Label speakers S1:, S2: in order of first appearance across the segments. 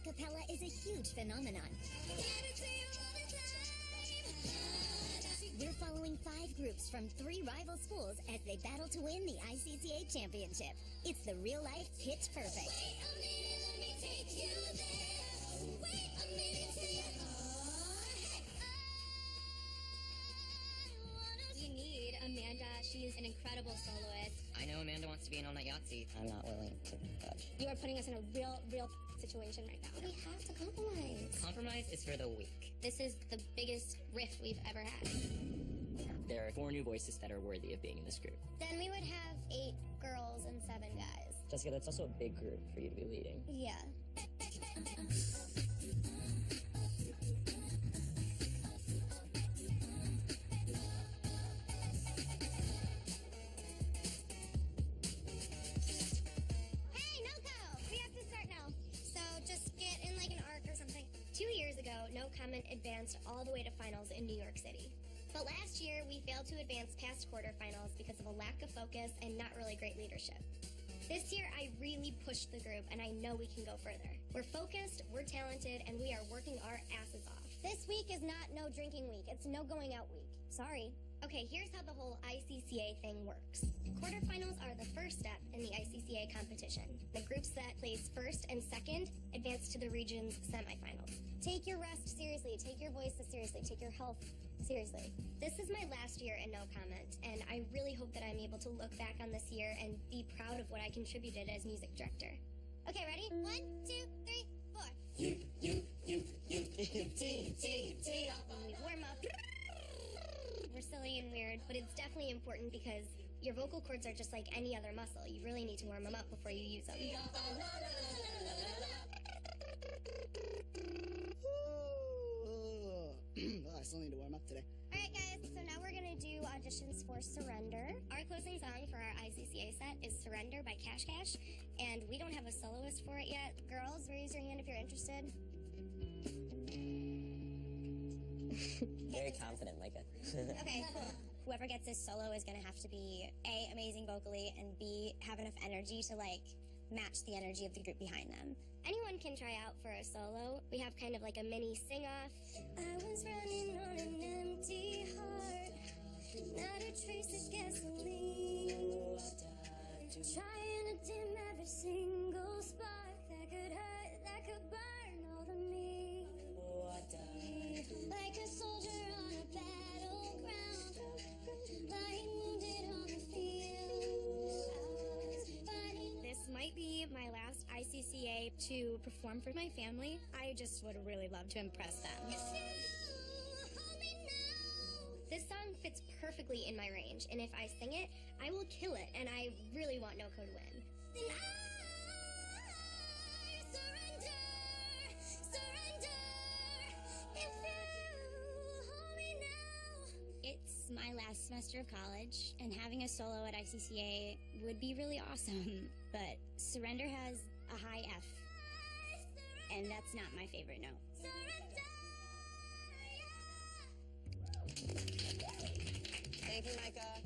S1: cappella is a huge phenomenon. We're following 5 groups from 3 rival schools as they battle to win the ICCA championship. It's the real-life Pitch Perfect. Wait a minute, let me take you there. Wait a minute till
S2: you need Amanda. She is an incredible soloist.
S3: I know Amanda wants to be in on that Yahtzee. I'm not willing to budge.
S2: You are putting us in a real situation right now.
S1: we have to compromise.
S3: Compromise is for the weak.
S2: This is the biggest riff we've ever had.
S3: There are 4 new voices that are worthy of being in this group.
S1: Then we would have 8 girls and 7 guys.
S3: Jessica, that's also a big group for you to be leading.
S1: Yeah.
S2: No Comment advanced all the way to finals in New York City. But last year, we failed to advance past quarterfinals because of a lack of focus and not really great leadership. This year, I really pushed the group, and I know we can go further. We're focused, we're talented, and we are working our asses off.
S1: This week is not no drinking week. It's no going out week. Sorry.
S2: Okay, here's how the whole ICCA thing works. Quarterfinals are the first step in the ICCA competition. The groups that place first and second advance to the region's semifinals.
S1: Take your rest seriously. Take your voices seriously. Take your health seriously.
S2: This is my last year in No Comment, and I really hope that I'm able to look back on this year and be proud of what I contributed as music director.
S1: Okay, ready? 1, 2, 3, 4.
S2: When we warm up, we're silly and weird, but it's definitely important because your vocal cords are just like any other muscle. You really need to warm them up before you use them.
S4: Well, I still need to warm up today.
S1: Alright guys, so now we're gonna do auditions for Surrender.
S2: Our closing song for our ICCA set is Surrender by Cash Cash, and we don't have a soloist for it yet.
S1: Girls, raise your hand if you're interested.
S3: Very confident, Micah.
S1: Okay, cool.
S5: Whoever gets this solo is going to have to be A, amazing vocally, and B, have enough energy to, match the energy of the group behind them.
S2: Anyone can try out for a solo. We have kind of like a mini sing-off.
S1: I was running on an empty heart, not a trace of gasoline. Trying to dim every single spark that could hurt, that could burn all of me. Like a soldier on a battleground, lying wounded on the field.
S2: This might be my last ICCA to perform for my family. I just would really love to impress them. This song fits perfectly in my range, and if I sing it, I will kill it, and I really want No Code to win.
S1: Then I surrender, surrender. If you hold me now.
S5: It's my last semester of college, and having a solo at ICCA would be really awesome, but Surrender has a high F, and that's not my favorite note.
S3: Thank you, Micah.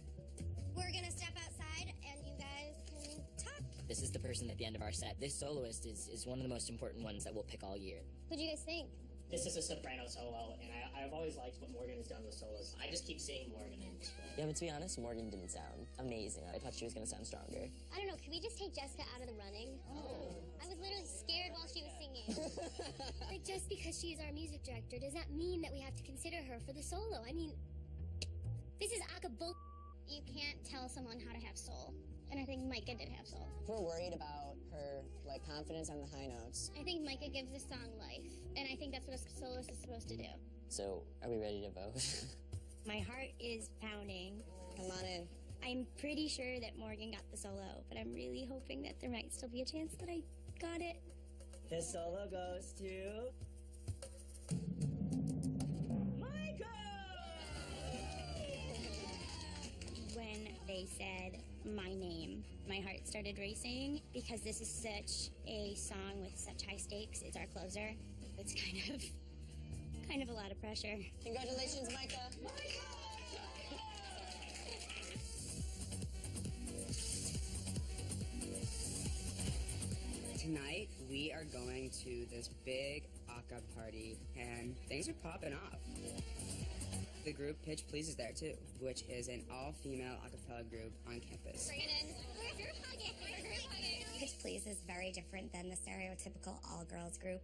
S1: We're gonna step outside and you guys can talk.
S3: This is the person at the end of our set. This soloist is one of the most important ones that we'll pick all year.
S1: What'd you guys think?
S6: This is a soprano solo, and I've always liked what Morgan has done with solos. I just keep seeing Morgan in this role.
S3: Yeah, but to be honest, Morgan didn't sound amazing. I thought she was going to sound stronger.
S1: I don't know, can we just take Jessica out of the running? Oh. I was literally scared while she was singing.
S2: Like, just because she's our music director does not mean that we have to consider her for the solo. I mean, this is acapulco.
S1: You can't tell someone how to have soul. And I think Micah did have soul.
S3: We're worried about her, confidence on the high notes.
S1: I think Micah gives the song life. And I think that's what a soloist is supposed to do.
S3: So, are we ready to vote?
S5: My heart is pounding.
S3: Come on in.
S5: I'm pretty sure that Morgan got the solo, but I'm really hoping that there might still be a chance that I got it.
S7: The solo goes to...
S5: When they said my name, my heart started racing because this is such a song with such high stakes. It's our closer. It's kind of a lot of pressure.
S3: Congratulations, Micah.
S8: Tonight, we are going to this big aka party, and things are popping off. The group Pitch Please is there too, which is an all-female a cappella group on campus.
S2: Bring it in. We're group hugging. We're group hugging. Pitch Please is very different than the stereotypical all-girls group.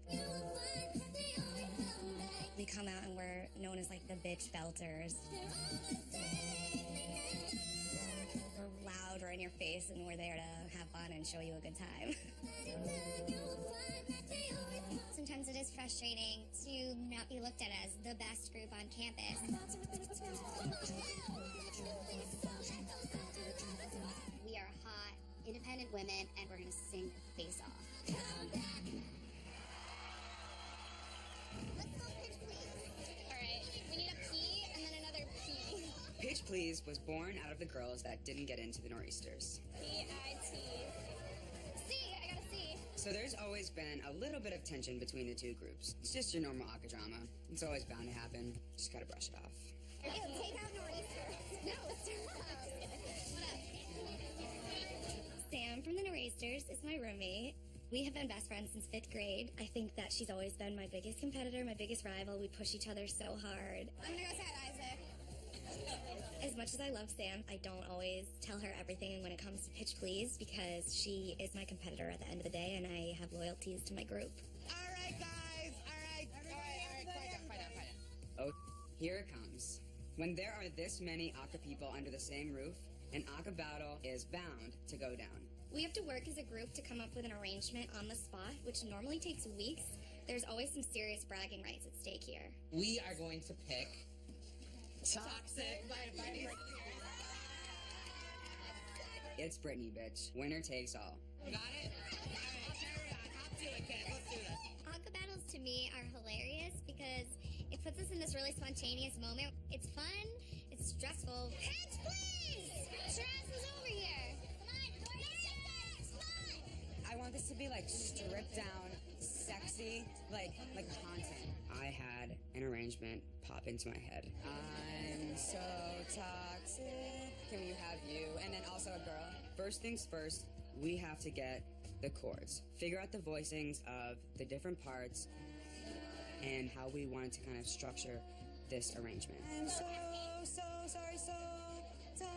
S2: We come out and we're known as like the bitch belters. We're loud, we're in your face, and we're there to have fun and show you a good time. Sometimes it is frustrating to not be looked at as the best group on campus. We are hot, independent women, and we're going to sing face off. Let's go Pitch Please. All right, we need a P and then another P.
S8: Pitch Please was born out of the girls that didn't get into the Nor'easters.
S2: P-I-T. C, I got a C.
S8: So there's always been a little bit of tension between the two groups. It's just your normal aka drama. It's always bound to happen. Just gotta brush it off.
S2: Ew, take out Nor'easters. No, stop. What up? Sam from the Nor'easters is my roommate. We have been best friends since 5th grade. I think that she's always been my biggest competitor, my biggest rival. We push each other so hard. I'm gonna go say Isaac. As much as I love Sam, I don't always tell her everything when it comes to Pitch Please because she is my competitor at the end of the day and I have loyalties to my group.
S9: All right, guys. All right. Quiet down.
S8: Oh, here it comes. When there are this many aka people under the same roof, an aka battle is bound to go down.
S2: We have to work as a group to come up with an arrangement on the spot, which normally takes weeks. There's always some serious bragging rights at stake here.
S9: We are going to pick Toxic by Britney.
S8: It's Britney, bitch. Winner takes all.
S9: Got it? All right, carry on. Hop to it, kid. Let's do this.
S2: Aka battles to me are hilarious because it puts us in this really spontaneous moment. It's fun, it's stressful. Pitch Please! Stress is over here. Come on, come on.
S8: I want this to be like stripped down, sexy, like content. I had an arrangement pop into my head. I'm so toxic. Can we have you? And then also a girl. First things first, we have to get the chords. Figure out the voicings of the different parts and how we wanted to kind of structure this arrangement. I'm so sorry, so toxic.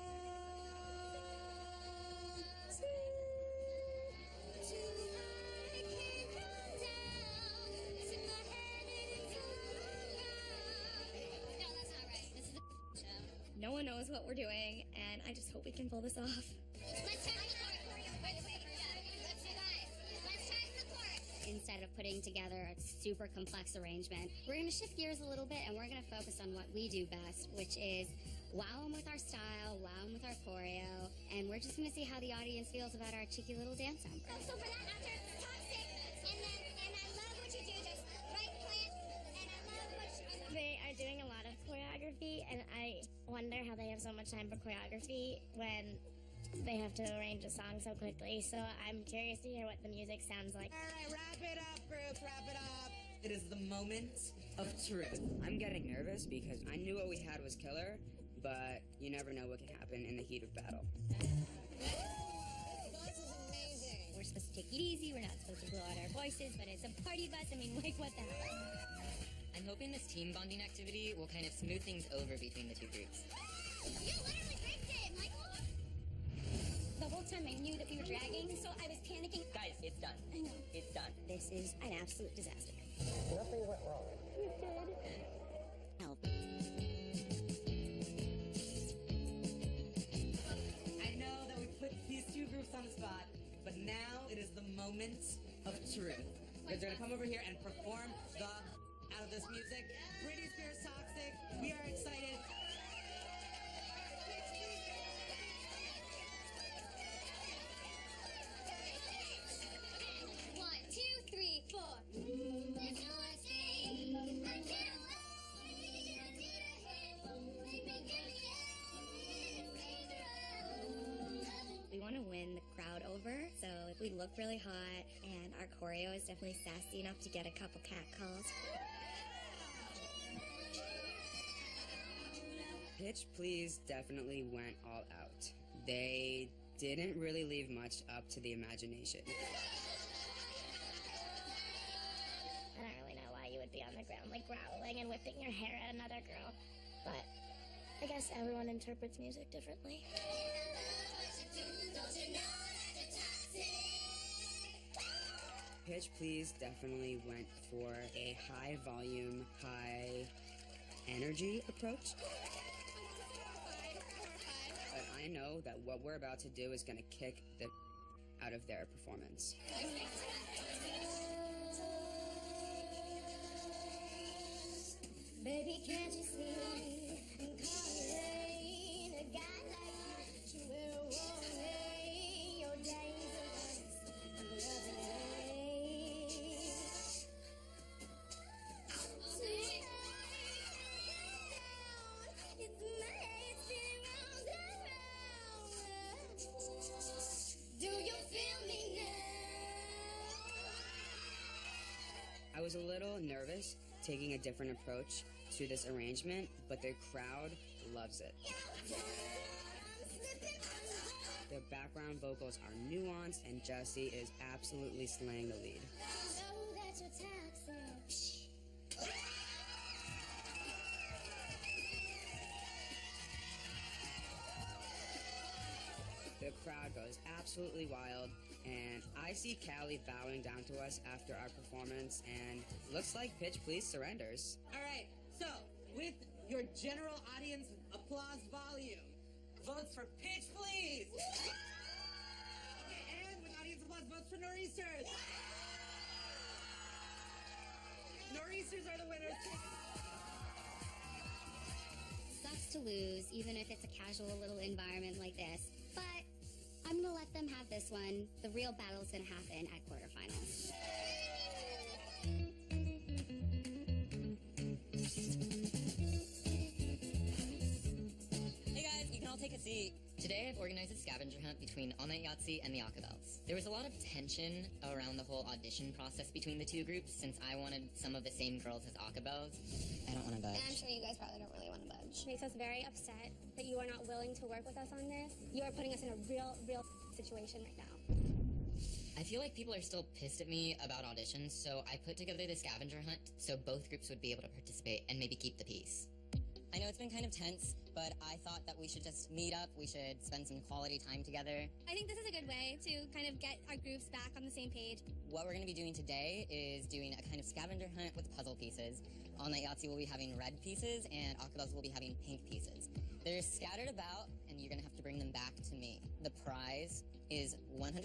S2: No one knows what we're doing, and I just hope we can pull this off. Let's try the chord. Let's do that. Let's try the chord. Instead of putting together a super complex arrangement, we're going to shift gears a little bit, and we're going to focus on what we do best, which is wow them with our style, wow them with our choreo, and we're just going to see how the audience feels about our cheeky little dance number. So for that, after Toxic, and I love what you do, just right plant, and I love what you...
S10: They are doing a lot of choreography, and I wonder how they have so much time for choreography when they have to arrange a song so quickly. So I'm curious to hear what the music sounds like.
S9: All right, wrap it up, group. Wrap it up. It is the moment of truth.
S8: I'm getting nervous because I knew what we had was killer, but you never know what can happen in the heat of battle.
S9: This is amazing.
S2: We're supposed to take it easy, we're not supposed to blow out our voices, but it's a party bus. I mean, like, what the hell?
S3: I'm hoping this team bonding activity will kind of smooth things over between the two groups.
S2: You literally ripped it, Michael! The whole time I knew that we were dragging, so I was panicking.
S3: Guys, it's done.
S2: I know.
S3: It's done.
S2: This is an absolute disaster.
S9: Nothing went wrong.
S2: You did. Help.
S9: I know that we put these two groups on the spot, but now it is the moment of truth. They're going to come over here and perform the out of this music. Britney Spears, Toxic. We are excited.
S2: One, two, three, four. That's all I say. I can't wait. I need a hand. Make me give me we want to win the crowd over, so if we look really hot and our choreo is definitely sassy enough to get a couple cat calls.
S8: Pitch Please definitely went all out. They didn't really leave much up to the imagination.
S10: the ground, like growling and whipping your hair at another girl. But I guess everyone interprets music differently.
S8: Pitch Please definitely went for a high volume, high energy approach. But I know that what we're about to do is going to kick the out of their performance.
S1: Baby, can't you see I'm calling a guy like you will away your days of loving me. It's my head spinning round and round. Do you feel me now?
S8: I was a little nervous taking a different approach to this arrangement, but the crowd loves it. The background vocals are nuanced, and Jessie is absolutely slaying the lead.
S1: Know that you're toxic.
S8: The crowd goes absolutely wild, and I see Callie bowing down to us after our performance, and looks like Pitch Please surrenders.
S9: All right, so with your general audience applause volume, votes for Pitch Please. Okay, and with audience applause, votes for Nor'easters. Nor'easters are the winners.
S5: Sucks to lose, even if it's a casual little environment like this. But I'm gonna let them have this one. The real battle's gonna happen at quarterfinals.
S11: Hey guys, you can all take a seat. Today I've organized a scavenger hunt between All Night Yahtzee and the Acapels. There was a lot of tension around the whole audition process between the two groups since I wanted some of the same girls as Acapels. I don't want to budge.
S2: And I'm sure you guys probably don't really want to budge.
S10: Makes us very upset that you are not willing to work with us on this. You are putting us in a real situation right now.
S11: I feel like people are still pissed at me about auditions, so I put together the scavenger hunt so both groups would be able to participate and maybe keep the peace.
S12: I know it's been kind of tense, but I thought that we should just meet up. We should spend some quality time together.
S2: I think this is a good way to kind of get our groups back on the same page.
S12: What we're going to be doing today is doing a kind of scavenger hunt with puzzle pieces. All Night Yahtzee will be having red pieces, and Acapels will be having pink pieces. They're scattered about, and you're going to have to bring them back to me. The prize is $100.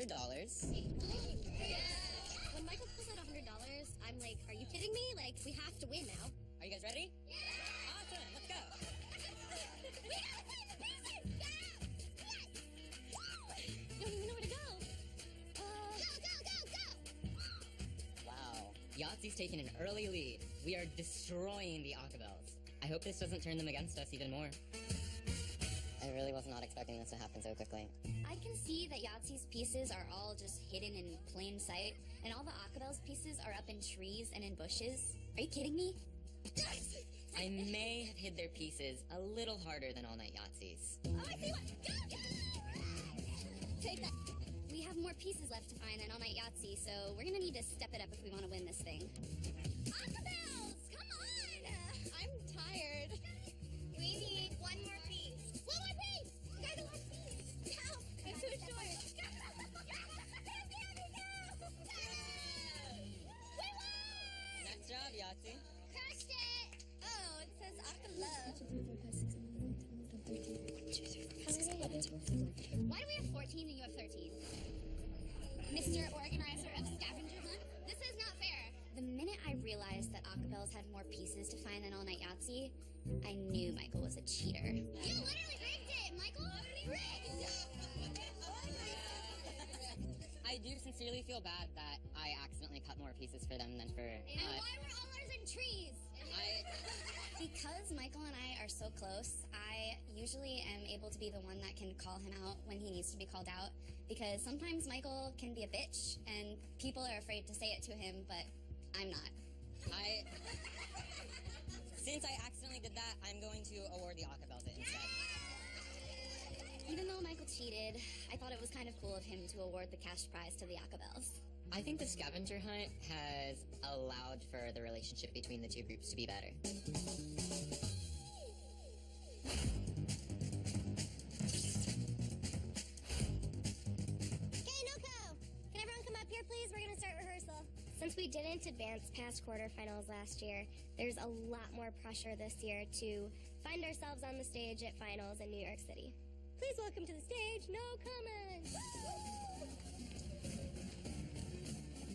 S2: When Michael pulls out $100, I'm like, are you kidding me? Like, we have to win now.
S12: Are you guys ready?
S2: Yeah!
S12: Awesome, let's go.
S2: We gotta play the pieces! Don't even know where to go. Go!
S11: Wow. Yahtzee's taking an early lead. We are destroying the Acapels. I hope this doesn't turn them against us even more.
S12: I really was not expecting this to happen so quickly.
S5: I can see that Yahtzee's pieces are all just hidden in plain sight, and all the Acapels pieces are up in trees and in bushes. Are you kidding me?
S11: I may have hid their pieces a little harder than All Night Yahtzee's.
S2: Oh, I see one! Go! Take that.
S5: We have more pieces left to find than All Night Yahtzee, so we're gonna need to step it up if we want to win this thing.
S2: Acapels! Come on! I'm tired. We need one more piece. One more piece! Guys, one more piece! No! I'm too short. We won!
S12: Nice job, Yahtzee.
S2: Crushed it! Oh, it says Acapels. Why do we have 14 and you have 13? Mr. Organizer of Scavenger Hunt? This is not fair.
S5: The minute I realized that Acapels had more pieces to find than All Night Yahtzee, I knew Michael was a cheater.
S2: You literally rigged it, Michael! Rigged!
S12: I do sincerely feel bad that I accidentally cut more pieces for them than for
S2: And why were all ours in trees?
S5: Because Michael and I are so close, I usually am able to be the one that can call him out when he needs to be called out. Because sometimes Michael can be a bitch, and people are afraid to say it to him, but I'm not.
S12: Since I accidentally did that, I'm going to award the Acapels it instead.
S5: Even though Michael cheated, I thought it was kind of cool of him to award the cash prize to the Acapels.
S11: I think the scavenger hunt has allowed for the relationship between the two groups to be better.
S2: Please, we're gonna start rehearsal. Since we didn't advance past quarterfinals last year, there's a lot more pressure this year to find ourselves on the stage at finals in New York City. Please welcome to the stage, No Comments!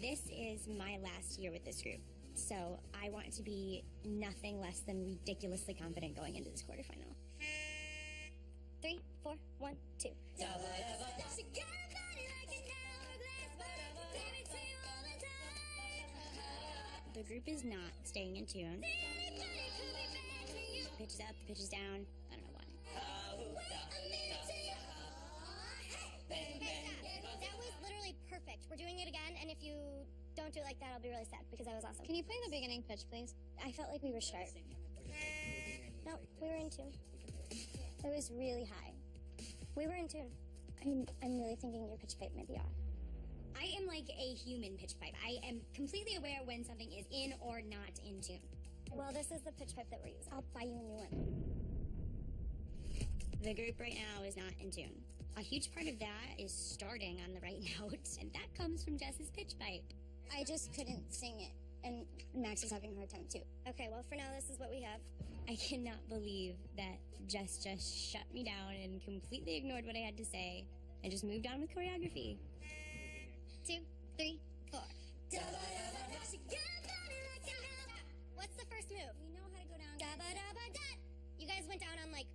S5: This is my last year with this group, so I want to be nothing less than ridiculously confident going into this quarterfinal.
S2: 3, 4, 1, 2.
S5: The group is not staying in tune. Pitch is up, the pitch is down. I don't know why.
S2: That was literally perfect. We're doing it again, and if you don't do it like that, I'll be really sad because that was awesome.
S10: Can you play the beginning pitch, please?
S2: I felt like we were sharp. No, we were in tune. It was really high. We were in tune. I'm really thinking your pitch pipe might be off.
S5: I am like a human pitch pipe. I am completely aware when something is in or not in tune.
S2: Well, this is the pitch pipe that we're using. I'll buy you a new one.
S5: The group right now is not in tune. A huge part of that is starting on the right note, and that comes from Jess's pitch pipe.
S2: I just couldn't sing it, and Max is having a hard time too. Okay, well, for now, this is what we have.
S5: I cannot believe that Jess just shut me down and completely ignored what I had to say and just moved on with choreography.
S2: 2, 3, 4. What's the first move?
S5: We know how to go down.
S2: Da-ba-da-ba-dot. You guys went down on like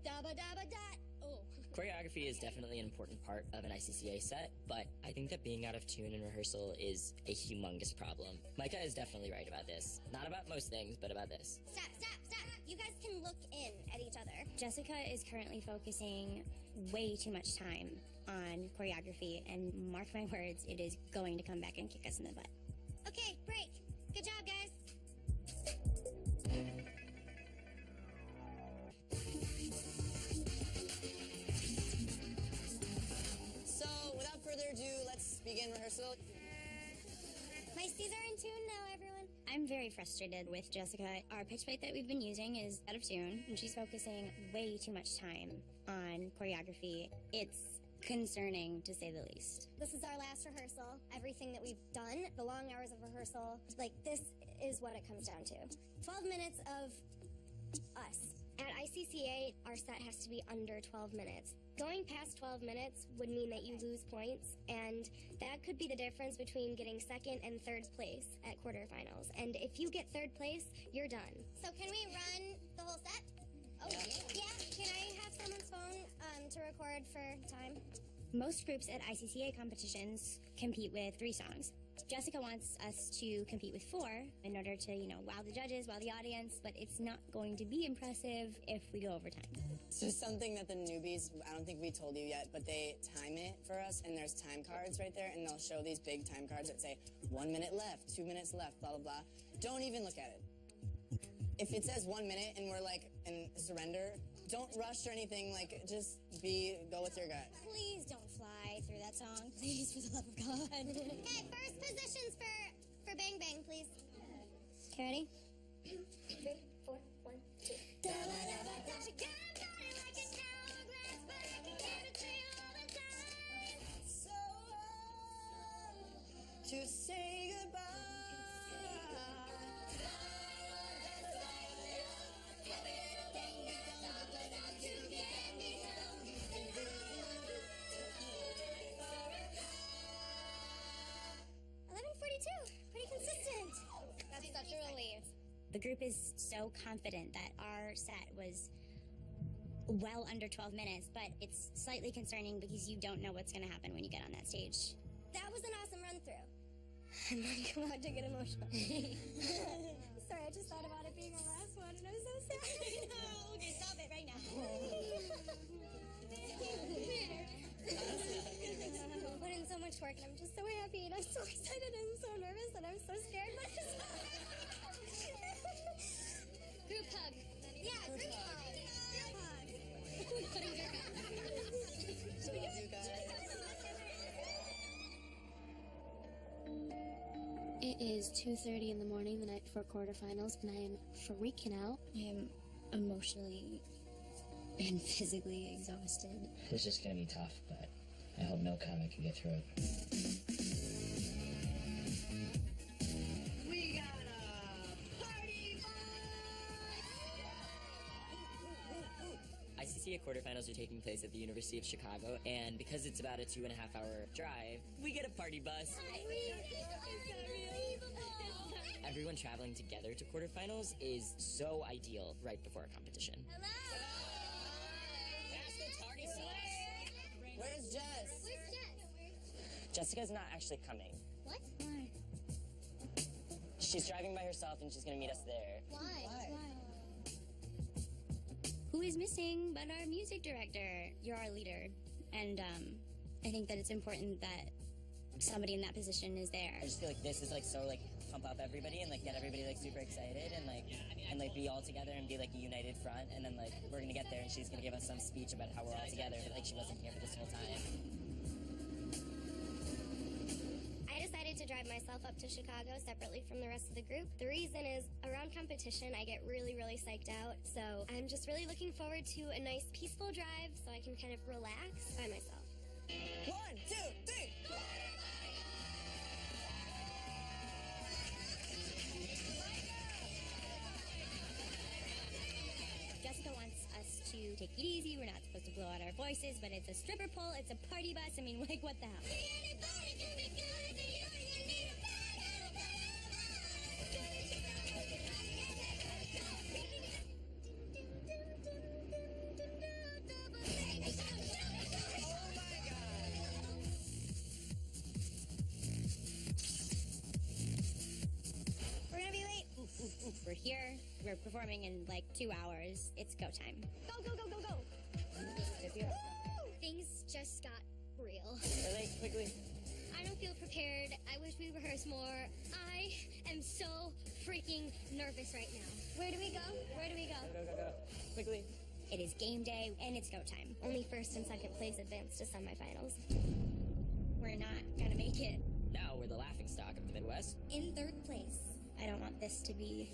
S2: da-ba-da-ba-dot. Oh.
S3: Choreography is definitely an important part of an ICCA set, but I think that being out of tune in rehearsal is a humongous problem. Micah is definitely right about this. Not about most things, but about this.
S2: Stop. You guys can look in at each other.
S5: Jessica is currently focusing way too much time on choreography, and mark my words, it is going to come back and kick us in the butt.
S2: Okay, break. Good job, guys.
S4: So, without further ado, let's begin rehearsal.
S2: My C's are in tune now, everyone.
S5: I'm very frustrated with Jessica. Our pitch pipe that we've been using is out of tune, and she's focusing way too much time on choreography. It's concerning, to say the least.
S2: This is our last rehearsal. Everything that we've done, the long hours of rehearsal, like this is what it comes down to. 12 minutes of us. At ICCA, our set has to be under 12 minutes. Going past 12 minutes would mean that you lose points, and that could be the difference between getting second and third place at quarterfinals. And if you get third place, you're done. So can we run the whole set? Oh, yeah. Can I have someone's phone to record for time?
S5: Most groups at ICCA competitions compete with 3 songs. Jessica wants us to compete with 4 in order to, wow the judges, wow the audience, but it's not going to be impressive if we go over time.
S4: It's just something that the newbies, I don't think we told you yet, but they time it for us, and there's time cards right there, and they'll show these big time cards that say 1 minute left, 2 minutes left, blah, blah, blah. Don't even look at it. If it says 1 minute and we're like, in surrender, don't rush or anything, just go with your gut.
S5: Please don't fly through that song, please, for the love of God.
S2: Okay, first positions for Bang Bang, please. Okay, ready? 3, 4, 1, 2.
S4: To say goodbye.
S2: 11:42. Pretty consistent. That's such a relief.
S5: The group is so confident that our set was well under 12 minutes, but it's slightly concerning because you don't know what's going to happen when you get on that stage.
S2: That was an awesome run-through. I'm not allowed to get emotional. Sorry, I just thought about it being our last one, and I'm so sad.
S5: No, okay, stop it right now.
S2: I put in so much work, and I'm just so happy, and I'm so excited, and I'm so nervous, and I'm so scared. But group hug. Yeah, group hug. Group hug.
S4: So you guys.
S10: It is 2:30 in the morning, the night before quarterfinals, and I am freaking out. I am emotionally and physically exhausted.
S3: It's just gonna be tough, but I hope no comic can get through it.
S9: We got a party
S3: ICCA quarterfinals are taking place at the University of Chicago, and because it's about a 2.5-hour drive, we get a party bus. Everyone traveling together to quarterfinals is so ideal right before a competition.
S4: Where's Jess?
S3: Jessica's not actually coming.
S2: What?
S10: Why?
S3: She's driving by herself and she's gonna meet us there.
S2: Why?
S5: Who is missing but our music director? You're our leader. And I think that it's important that somebody in that position is there.
S3: I just feel like this is like so like pump up everybody and like get everybody like super excited and like be all together and be like a united front, and then like we're gonna get there and she's gonna give us some speech about how we're all together, but like she wasn't here for this whole time.
S2: I decided to drive myself up to Chicago separately from the rest of the group. The reason is around competition I get really psyched out, so I'm just really looking forward to a nice peaceful drive so I can kind of relax by myself.
S4: 1, 2, 3.
S5: Jessica wants us to take it easy. We're not supposed to blow out our voices, but it's a stripper pole, it's a party bus. I mean, like, what the hell?
S2: We're gonna be late.
S5: We're here. We're performing in like 2 hours. It's go time.
S2: Go. Things just got real.
S3: Really, quickly.
S2: I don't feel prepared. I wish we rehearsed more. I am so freaking nervous right now. Where do we go?
S3: Go. Quickly.
S5: It is game day, and it's go time.
S2: Only first and second place advance to semifinals.
S5: We're not gonna make it.
S3: Now we're the laughingstock of the Midwest.
S2: In third place.
S5: I don't want this to be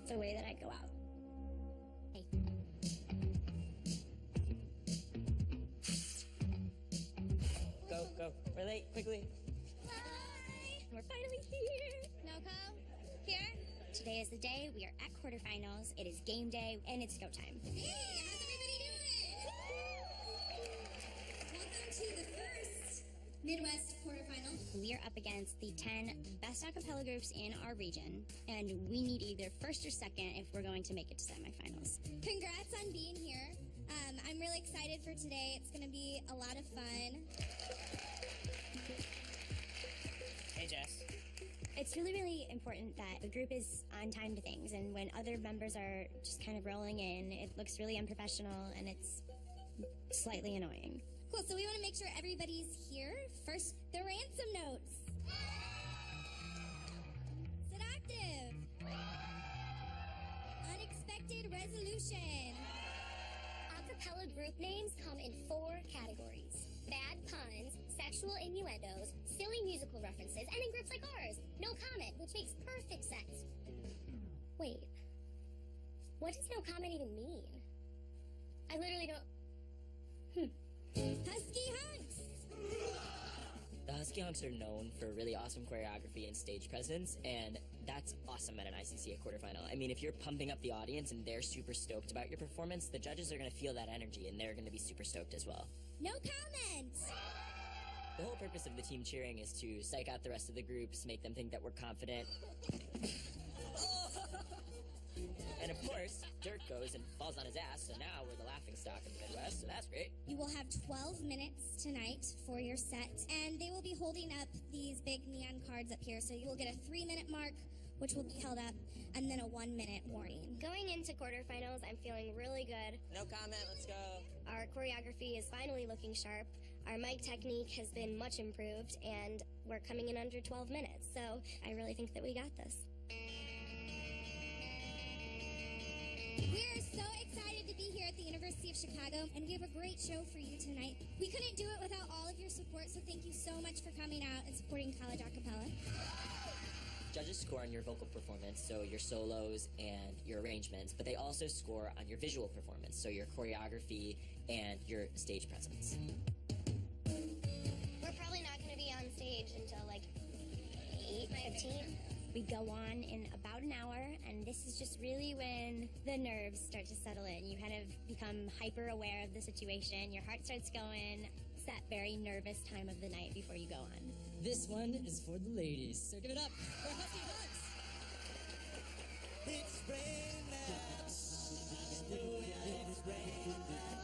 S5: the way that I go out. Hey.
S3: Go. We're late, quickly.
S5: We're finally here.
S2: Noko, here.
S5: Today is the day. We are at quarterfinals. It is game day, and it's go time.
S2: Hey, how's everybody doing? Welcome to the first Midwest quarterfinal.
S5: We are up against the 10 best a cappella groups in our region, and we need either first or second if we're going to make it to semifinals.
S2: Congrats on being here. I'm really excited for today. It's going to be a lot of fun.
S3: Hey, Jess.
S5: It's really important that the group is on time to things, and when other members are just kind of rolling in, it looks really unprofessional, and it's slightly annoying.
S2: Cool, so we want to make sure everybody's here. First, the ransom notes. Seductive. Unexpected resolution. Acapella group names come in 4 categories. Bad puns, sexual innuendos, silly musical references, and in groups like ours, no comment, which makes perfect sense. Wait, what does no comment even mean? I literally don't... Husky Hunks!
S3: The Husky Hunks are known for really awesome choreography and stage presence, and that's awesome at an ICCA quarterfinal. I mean, if you're pumping up the audience and they're super stoked about your performance, the judges are going to feel that energy, and they're going to be super stoked as well.
S2: No comment!
S3: The whole purpose of the team cheering is to psych out the rest of the groups, make them think that we're confident. And of course, Dirk goes and falls on his ass, so now we're the laughingstock of the Midwest, so that's great.
S2: You will have 12 minutes tonight for your set, and they will be holding up these big neon cards up here, so you will get a 3-minute mark, which will be held up, and then a 1-minute warning. Going into quarterfinals, I'm feeling really good.
S3: No comment, let's go.
S2: Our choreography is finally looking sharp. Our mic technique has been much improved, and we're coming in under 12 minutes, so I really think that we got this. We are so excited to be here at the University of Chicago, and we have a great show for you tonight. We couldn't do it without all of your support, so thank you so much for coming out and supporting College Acapella.
S3: Judges score on your vocal performance, so your solos and your arrangements, but they also score on your visual performance, so your choreography and your stage presence.
S2: We're probably not going to be on stage until like 8:15.
S5: We go on in about an hour, and this is just really when the nerves start to settle in. You kind of become hyper aware of the situation. Your heart starts going. It's that very nervous time of the night before you go on.
S7: This one is for the ladies. So give it up for Husky Hunts.
S13: It's raining now. It's raining now.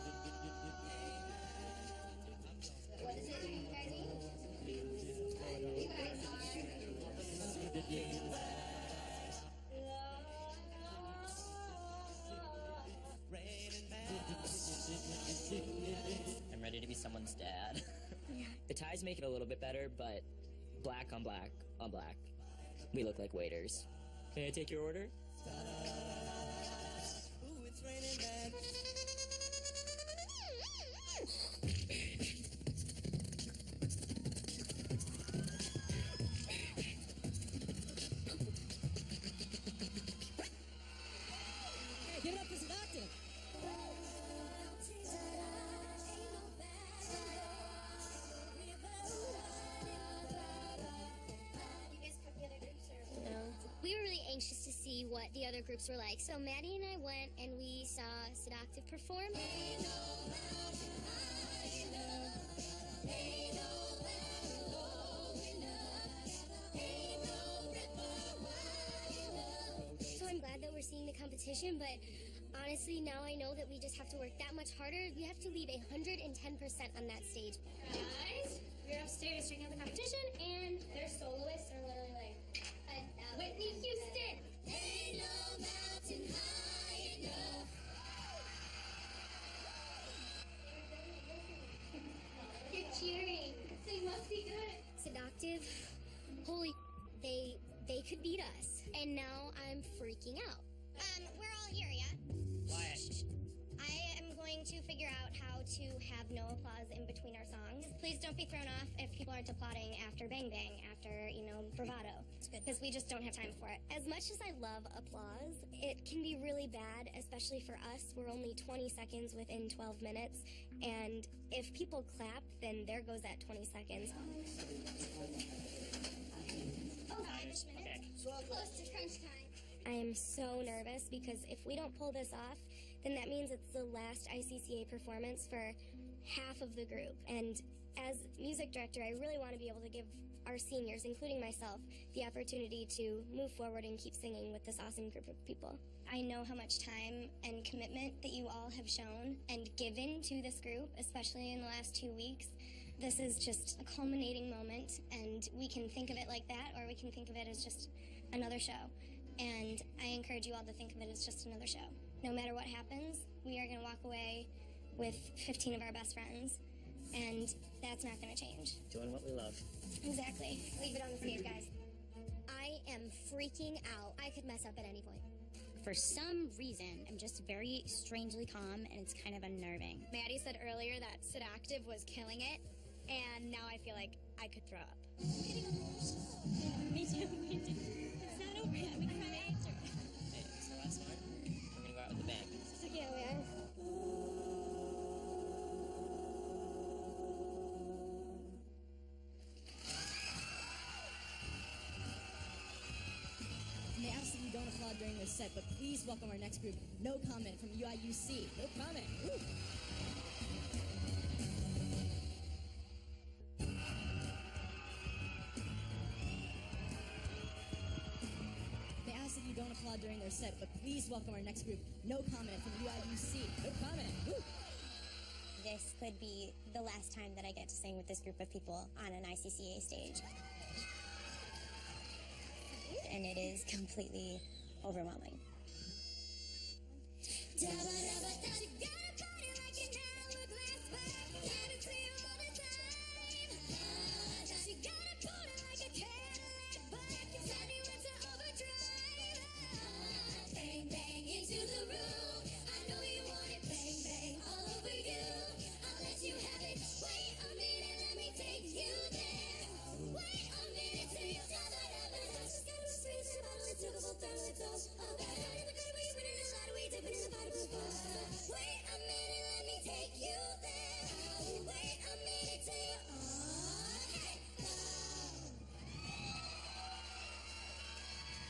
S2: What is it you guys eat? You guys are...
S3: I'm ready to be someone's dad. The ties make it a little bit better, but black on black on black, we look like waiters. Can I take your order?
S13: Ooh, it's raining back.
S7: Hey, give it up for Seductive.
S2: We were really anxious to see what the other groups were like, so Maddie and I went and we saw Seductive perform. So I'm glad that we're seeing the competition, but honestly, now I know that we just have to work that much harder. We have to leave 110% on that stage. Guys, we're upstairs checking out the competition, and their soloists are literally like, Whitney Houston. Ain't no mountain high enough. You're cheering, so you must be good. Seductive, holy, they could beat us, and now I'm freaking out. We're all here, yeah?
S3: Quiet.
S2: I am going to figure out how to have no applause in between our songs. Please don't be thrown off if people aren't applauding after Bang Bang, after, bravado. It's good, because we just don't have time for it. As much as I love applause, it can be really bad, especially for us. We're only 20 seconds within 12 minutes, and if people clap, then there goes that 20 seconds. Oh, 5-ish minutes.
S3: Okay.
S2: Close to crunch time. I am so nervous because if we don't pull this off, then that means it's the last ICCA performance for half of the group. And as music director, I really want to be able to give our seniors, including myself, the opportunity to move forward and keep singing with this awesome group of people. I know how much time and commitment that you all have shown and given to this group, especially in the last 2 weeks. This is just a culminating moment, and we can think of it like that, or we can think of it as just another show. And I encourage you all to think of it as just another show. No matter what happens, we are going to walk away with 15 of our best friends, and that's not going to change.
S3: Doing what we love.
S2: Exactly. Leave it on the stage, guys. I am freaking out. I could mess up at any point.
S5: For some reason, I'm just very strangely calm, and it's kind of unnerving.
S14: Maddie said earlier that Seductive was killing it, and now I feel like I could throw up.
S5: Me too, me too. It's not over yet. We can try after.
S3: Hey, it's the last one. We're gonna go out with a bang.
S2: Yeah, we are.
S7: May I ask that you don't applaud during this set, but please welcome our next group. No comment from UIUC. No comment. Woo. May I ask that you don't applaud during their set, but please welcome our next group. No comment from UIUC. No comment. Woo.
S5: This could be the last time that I get to sing with this group of people on an ICCA stage. And it is completely overwhelming.
S1: Bang, bang into the room. I know you want it. Bang, bang all over you. I'll let you have it. Wait a minute, let me take you there. Wait a minute till you just gotta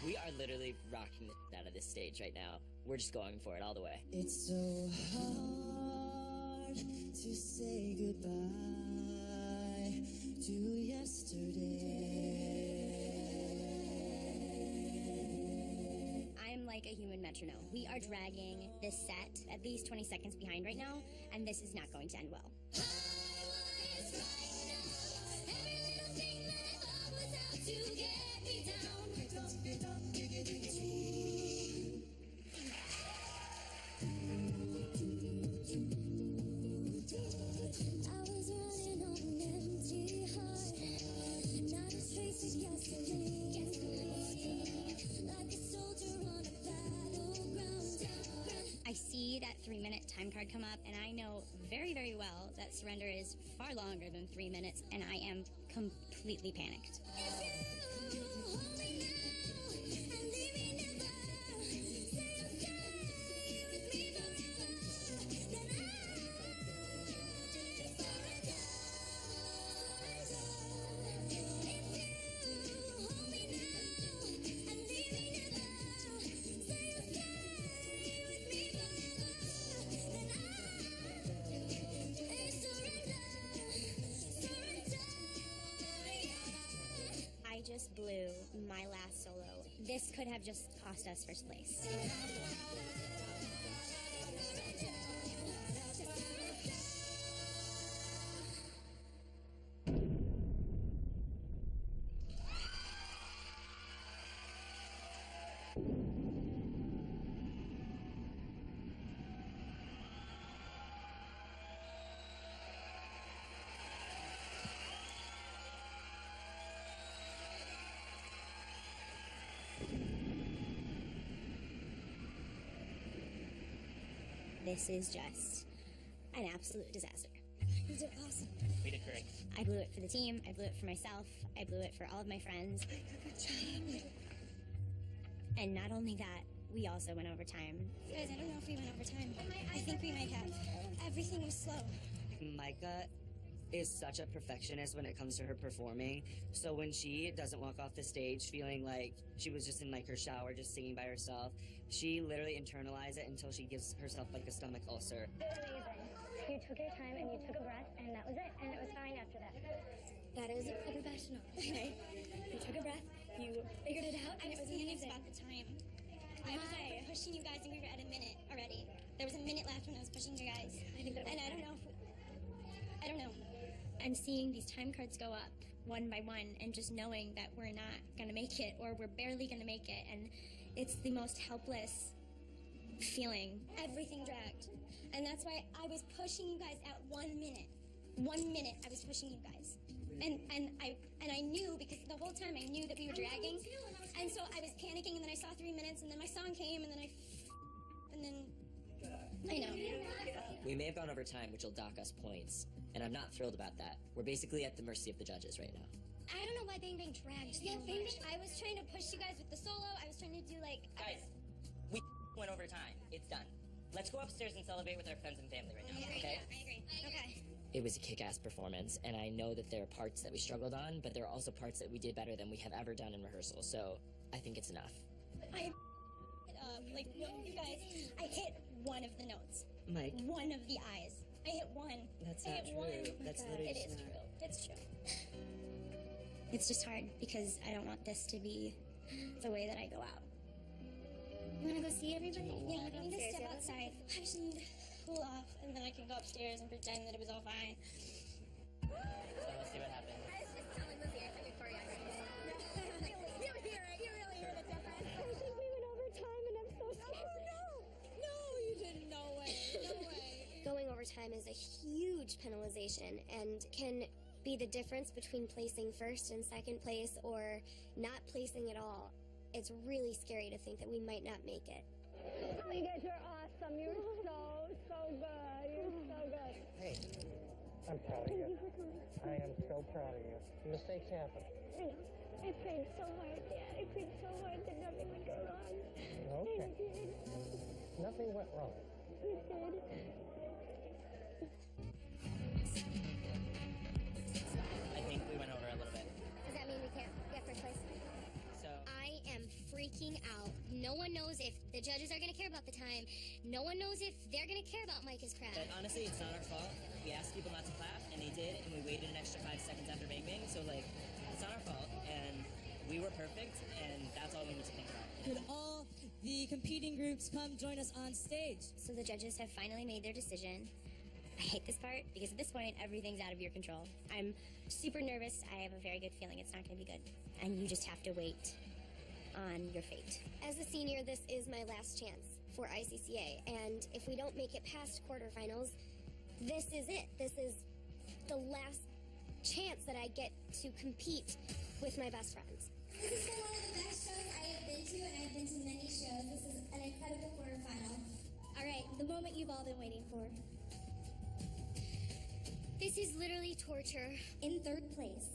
S3: We are literally rocking the shit out of this stage right now. We're just going for it all the way.
S13: It's so hard to say goodbye to yesterday.
S5: I'm like a human metronome. We are dragging this set at least 20 seconds behind right now, and this is not going to end well. I see that 3-minute time card come up, and I know very, very well that Surrender is far longer than 3 minutes, and I am completely panicked. I just blew my last solo. This could have just cost us first place. This is just an absolute disaster.
S2: You did awesome.
S6: We did great.
S5: I blew it for the team, I blew it for myself, I blew it for all of my friends.
S2: Good job.
S5: And not only that, we also went overtime.
S10: Guys, I don't know if we went over time. I think we might have. Everything was slow.
S8: Micah is such a perfectionist when it comes to her performing. So when she doesn't walk off the stage feeling like she was just in like her shower just singing by herself, she literally internalizes it until she gives herself like a stomach ulcer.
S10: Amazing. You took your time and you took a breath, and that was it. And it was fine after that.
S2: That is a professional. Okay. You took a breath, you figured it out, and it was amazing.
S10: About the time. I was pushing you guys, and we were at a minute already. There was a minute left when I was pushing you guys. And I don't know if I don't know.
S5: And seeing these time cards go up one by one and just knowing that we're not going to make it or we're barely going to make it. And it's the most helpless feeling.
S10: Everything dragged. And that's why I was pushing you guys at 1 minute. 1 minute I was pushing you guys. And I knew, because the whole time I knew that we were dragging. And so I was panicking, and then I saw 3 minutes, and then my song came, and then I know.
S3: We may have gone over time, which will dock us points, and I'm not thrilled about that. We're basically at the mercy of the judges right now.
S2: I don't know why Bang Bang dragged so much.
S10: I was trying to push you guys with the solo. I was trying to do like...
S11: Guys, we went over time. It's done. Let's go upstairs and celebrate with our friends and family right now, okay?
S10: I agree. Okay.
S3: It was a kick-ass performance, and I know that there are parts that we struggled on, but there are also parts that we did better than we have ever done in rehearsal, so I think it's enough.
S10: Like, you guys, I hit one of the notes.
S8: Mike.
S10: One of the eyes. I hit one.
S8: That's
S10: I
S8: not
S10: hit
S8: true.
S10: one.
S8: That's literally
S10: It is
S8: not.
S10: true. It's true.
S5: It's just hard because I don't want this to be the way that I go out.
S10: You want to go see everybody? Yeah, I need to
S5: Upstairs,
S10: step
S5: yeah.
S10: outside. I just need to cool off, and then I can go upstairs and pretend that it was all fine.
S11: So let's see what happens.
S2: I was just telling Lizzie I took a choreography. You hear it. You really hear the difference.
S10: I think we went over time, and I'm so scared.
S2: No, you didn't. No way. No way.
S15: Going overtime is a huge penalization and can be the difference between placing first and second place or not placing at all. It's really scary to think that we might not make it.
S10: Oh, you guys are awesome. You're so good. You're so good.
S16: Hey, I'm proud of
S10: Thank
S16: you.
S10: you for coming.
S16: I am so proud of you. Mistakes happen.
S10: I know. I prayed so hard, Dad. I prayed so hard that nothing would go wrong.
S16: Okay.
S10: And it did.
S16: Nothing went wrong.
S10: It did.
S11: I think we went over a little bit.
S2: Does that mean we can't get first place?
S11: So
S15: I am freaking
S2: freaking out. No one knows if the judges are going to care about the time. No one knows if they're going to care about Micah's craft.
S3: But honestly, it's not our fault. We asked people not to clap, and they did, and we waited an extra 5 seconds after Bang Bang, so, like, it's not our fault, and we were perfect, and that's all we need to think about.
S7: Could all the competing groups come join us on stage?
S2: So the judges have finally made their decision. I hate this part because at this point, everything's out of your control. I'm super nervous. I have a very good feeling it's not going to be good. And you just have to wait on your fate. As a senior, this is my last chance for ICCA. And if we don't make it past quarterfinals, this is it. This is the last chance that I get to compete with my best friends.
S1: This has been one of the best shows I have been to, and I've been to many shows. This is an incredible quarterfinal.
S10: All right, the moment you've all been waiting for.
S2: This is literally torture.
S10: In third place,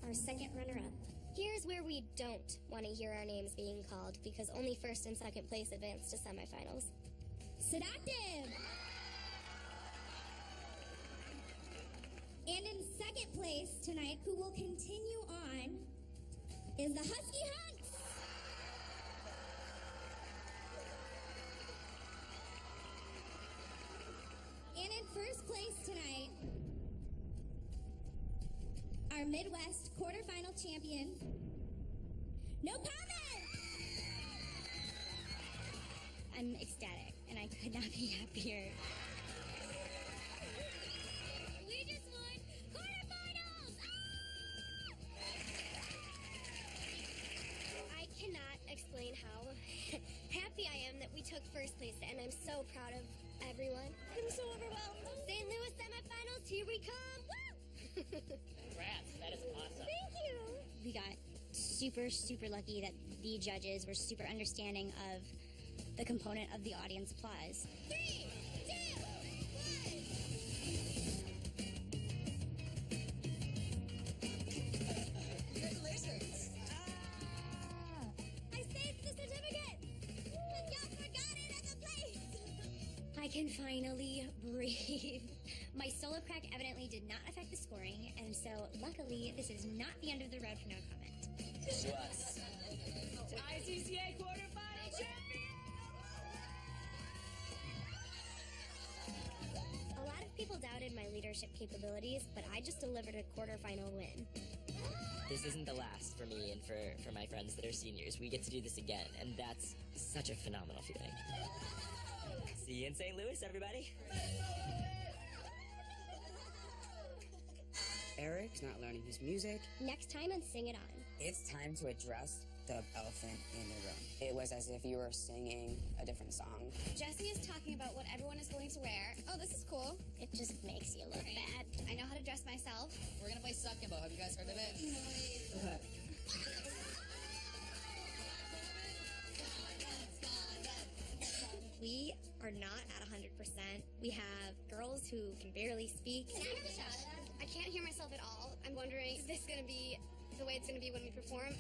S10: our second runner-up.
S2: Here's where we don't want to hear our names being called because only first and second place advance to semifinals.
S10: Seductive! And in second place tonight, who will continue on, is the Husky Hunts! And in first place tonight, our Midwest quarterfinal champion, No Comment!
S2: I'm ecstatic, and I could not be happier. We just won quarterfinals! I cannot explain how happy I am that we took first place, and I'm so proud of everyone. I'm so overwhelmed. St. Louis semifinals, here we come! Woo!
S6: Congrats, that is awesome.
S2: Thank you. We got super, super lucky that the judges were super understanding of the component of the audience applause. 3, 2, 1.
S9: Congratulations.
S10: I saved the certificate! But y'all forgot it at the place!
S2: I can finally breathe. My solo crack evidently did not affect the scoring, and so luckily this is not the end of the road for No Comment.
S3: To us.
S7: To ICCA quarterfinal champion!
S2: A lot of people doubted my leadership capabilities, but I just delivered a quarterfinal win.
S3: This isn't the last for me and for my friends that are seniors. We get to do this again, and that's such a phenomenal feeling. See you in St. Louis, everybody.
S8: Eric's not learning his music.
S2: Next time on Sing It On.
S8: It's time to address the elephant in the room. It was as if you were singing a different song.
S14: Jesse is talking about what everyone is going to wear. Oh, this is cool.
S2: It just makes you look bad.
S14: I know how to dress myself.
S9: We're gonna play Suck Himbo. Have you guys heard of it?
S7: Okay.
S2: We are not at 100%. We have girls who can barely speak.
S14: I can't hear myself at all. I'm wondering, is this going to be the way it's going to be when we perform?